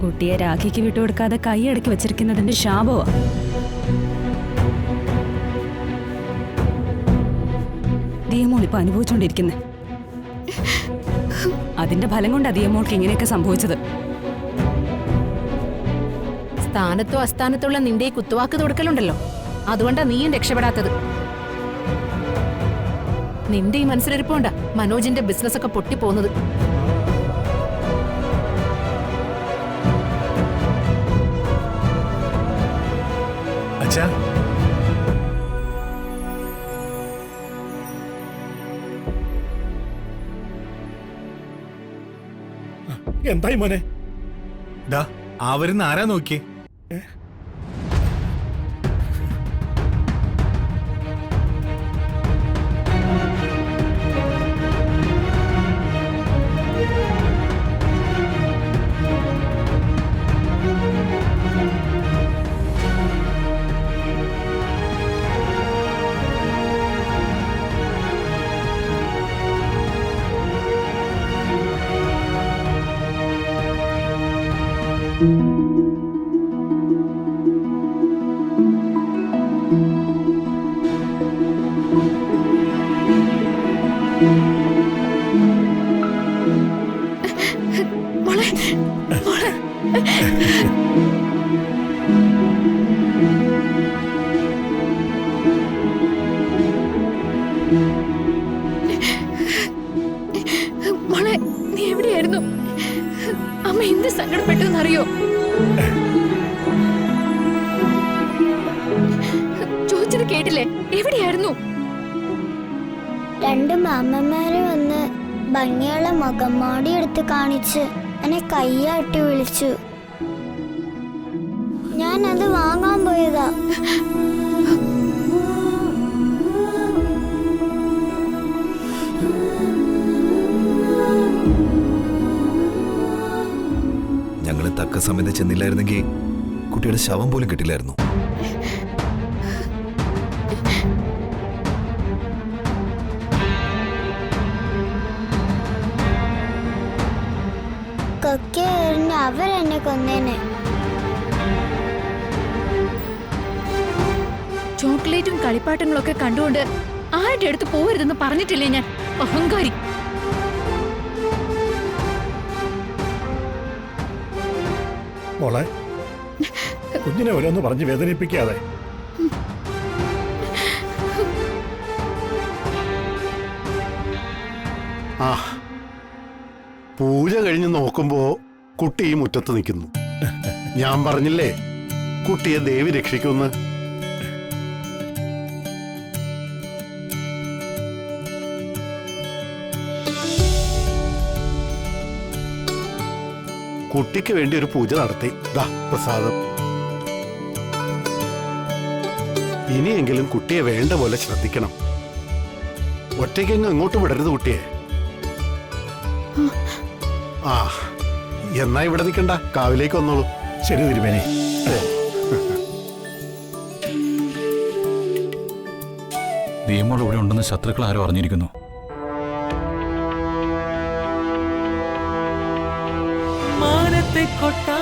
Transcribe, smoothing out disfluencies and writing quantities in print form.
കുട്ടിയെ രാഖിക്ക് വിട്ടുകൊടുക്കാതെ കൈയടക്കി വെച്ചിരിക്കുന്നതിന്റെ ശാപമാ. ദിയമോൾ ഇപ്പൊ അനുഭവിച്ചുകൊണ്ടിരിക്കുന്നത്. അതിന്റെ ഫലം കൊണ്ടാ ദിയമോൾക്ക് ഇങ്ങനെയൊക്കെ സംഭവിച്ചത്. സ്ഥാനത്തോ അസ്ഥാനത്തുള്ള നിന്റെ ഈ കുത്തുവാക്ക് കൊടുക്കലുണ്ടല്ലോ, അതുകൊണ്ടാ നീയും രക്ഷപ്പെടാത്തത്. നിന്റെ ഈ മനസ്സിലിരിപ്പോണ്ടാ മനോജിന്റെ ബിസിനസ് ഒക്കെ പൊട്ടിപ്പോകുന്നത്. അച്ഛാ, എന്തായി മോനെ? ദാ ആ വരുന്ന ആരാ നോക്കിയേ? മോളെ, നീ എവിടെയായിരുന്നു? അമ്മ എന്ത് സങ്കടപ്പെട്ടെന്നറിയോ? ചോദിച്ചത് കേട്ടില്ലേ? എവിടെയായിരുന്നു? രണ്ട് മാമ്മമാര് വന്ന് ഭംഗിയുള്ള മുഖംമോടി എടുത്ത് കാണിച്ച് എന്നെ കയ്യാട്ടി വിളിച്ചു. ഞാനത് വാങ്ങാൻ പോയതാ. ഞങ്ങള് തക്ക സമയത്ത് ചെന്നില്ലായിരുന്നെങ്കിൽ കുട്ടിയുടെ ശവം പോലും കിട്ടില്ലായിരുന്നു. കൊക്കേറിന് അവരെന്നെ കൊന്നേനെ. ചോക്ലേറ്റും കളിപ്പാട്ടങ്ങളും ഒക്കെ കണ്ടുകൊണ്ട് ആരുടെ അടുത്ത് പോകരുതെന്ന് പറഞ്ഞിട്ടില്ലേ ഞാൻ? അഹങ്കാരി. മോളെ, കുഞ്ഞിനെ ഓരോന്ന് പറഞ്ഞ് വേദനിപ്പിക്കാതെ. ആ, പൂജ കഴിഞ്ഞ് നോക്കുമ്പോ കുട്ടി ഈ മുറ്റത്ത് നിൽക്കുന്നു. ഞാൻ പറഞ്ഞില്ലേ കുട്ടിയെ ദേവി രക്ഷിക്കുമെന്ന്. കുട്ടിക്ക് വേണ്ടി ഒരു പൂജ നടത്തി. ദാ പ്രസാദം. ഇനിയെങ്കിലും കുട്ടിയെ വേണ്ട പോലെ ശ്രദ്ധിക്കണം. ഒറ്റയ്ക്കെങ്ങ് അങ്ങോട്ട് വിടരുത് കുട്ടിയെ. ആ, എന്നാ ഇവിടെ നിൽക്കണ്ട, കാവിലേക്ക് വന്നോളൂ. ശരി തിരുമേനി. ദിയമോൾ ഇവിടെ ഉണ്ടെന്ന് ശത്രുക്കൾ ആരോ അറിഞ്ഞിരിക്കുന്നു. മാനത്തെ കൊട്ടാ